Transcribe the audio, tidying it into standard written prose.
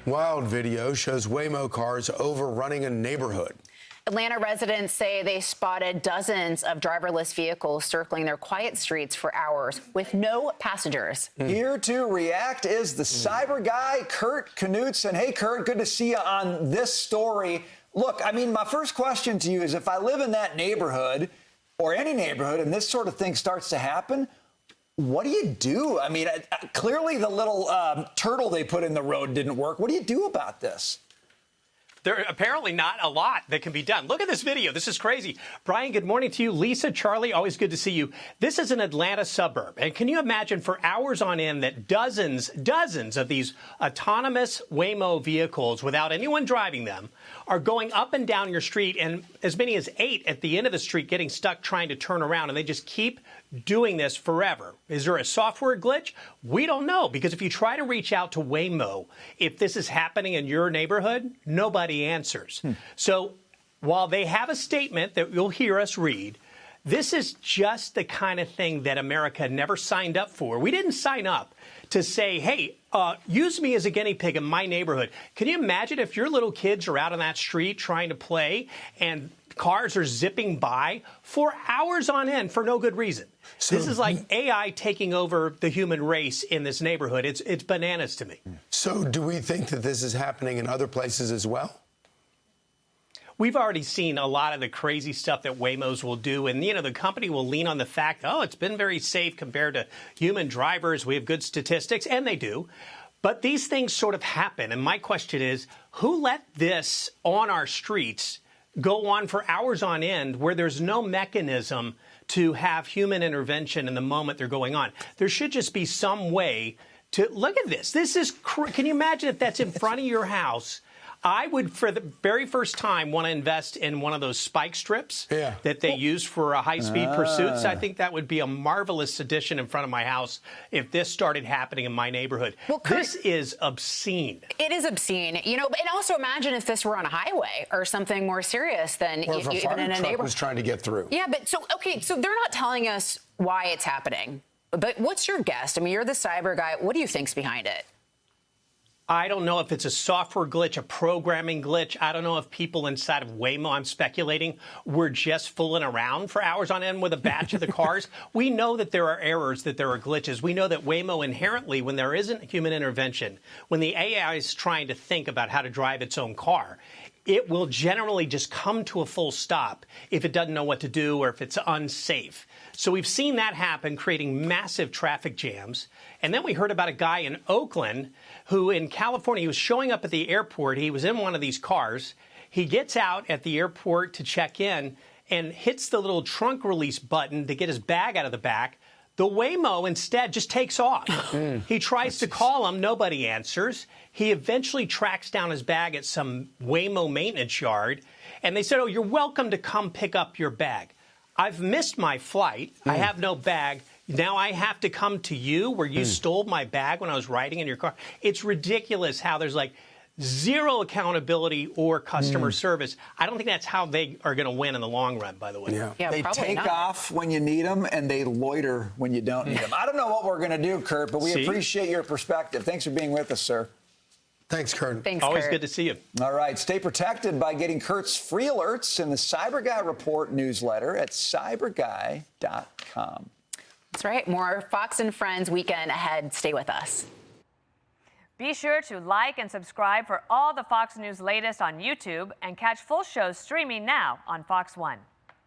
Wild video shows Waymo cars overrunning a neighborhood. Atlanta residents say they spotted dozens of driverless vehicles circling their quiet streets for hours with no passengers. Here to react is the cyber guy, Kurt Knutsson. Hey, Kurt, good to see you on this story. Look, I mean, my first question to you is if I live in that neighborhood or any neighborhood and this sort of thing starts to happen, what do you do? I mean, clearly the little turtle they put in the road didn't work. What do you do about this? There are apparently not a lot that can be done. Look at this video. This is crazy. Brian, good morning to you. Lisa, Charlie, always good to see you. This is an Atlanta suburb. And can you imagine for hours on end that dozens of these autonomous Waymo vehicles without anyone driving them are going up and down your street, and as many as 8 at the end of the street getting stuck trying to turn around, and they just keep doing this forever. Is there a software glitch? We don't know, because if you try to reach out to Waymo, if this is happening in your neighborhood, nobody answers. So while they have a statement that you'll hear us read, this is just the kind of thing that America never signed up for. We didn't sign up to say, hey, use me as a guinea pig in my neighborhood. Can you imagine if your little kids are out on that street trying to play and cars are zipping by for hours on end for no good reason? So, this is like AI taking over the human race in this neighborhood. It's bananas to me. So do we think that this is happening in other places as well? We've already seen a lot of the crazy stuff that Waymos will do. And, you know, the company will lean on the fact, oh, it's been very safe compared to human drivers. We have good statistics, and they do. But these things sort of happen. And my question is, who let this on our streets go on for hours on end where there's no mechanism to have human intervention in the moment they're going on? There should just be some way to look at this. This is, can you imagine if that's in front of your house? I would, for the very first time, want to invest in one of those spike strips that they use for high-speed pursuits. I think that would be a marvelous addition in front of my house if this started happening in my neighborhood. Well, this is obscene. It is obscene. You know, and also imagine if this were on a highway or something more serious than or if a even in a neighborhood was trying to get through. Yeah, but so they're not telling us why it's happening. But what's your guess? I mean, you're the cyber guy. What do you think's behind it? I don't know if it's a software glitch, a programming glitch. I don't know if people inside of Waymo, I'm speculating, were just fooling around for hours on end with a batch of the cars. We know that there are errors, that there are glitches. We know that Waymo inherently, when there isn't human intervention, when the AI is trying to think about how to drive its own car, it will generally just come to a full stop if it doesn't know what to do or if it's unsafe. So we've seen that happen, creating massive traffic jams. And then we heard about a guy in Oakland who, in California, he was showing up at the airport. He was in one of these cars. He gets out at the airport to check in and hits the little trunk release button to get his bag out of the back. The Waymo instead just takes off. He tries to call him. Nobody answers. He eventually tracks down his bag at some Waymo maintenance yard. And they said, oh, you're welcome to come pick up your bag. I've missed my flight. I have no bag. Now I have to come to you where you stole my bag when I was riding in your car. It's ridiculous how there's like zero accountability or customer service. I don't think that's how they are going to win in the long run, by the way. Yeah, they take off when you need them and they loiter when you don't need them. I don't know what we're going to do, Kurt, but we appreciate your perspective. Thanks for being with us, sir. Thanks, Kurt. Thanks, Always Kurt. good to see you. All right. Stay protected by getting Kurt's free alerts in the Cyber Guy Report newsletter at cyberguy.com. That's right. More Fox and Friends weekend ahead. Stay with us. Be sure to like and subscribe for all the Fox News latest on YouTube and catch full shows streaming now on Fox One.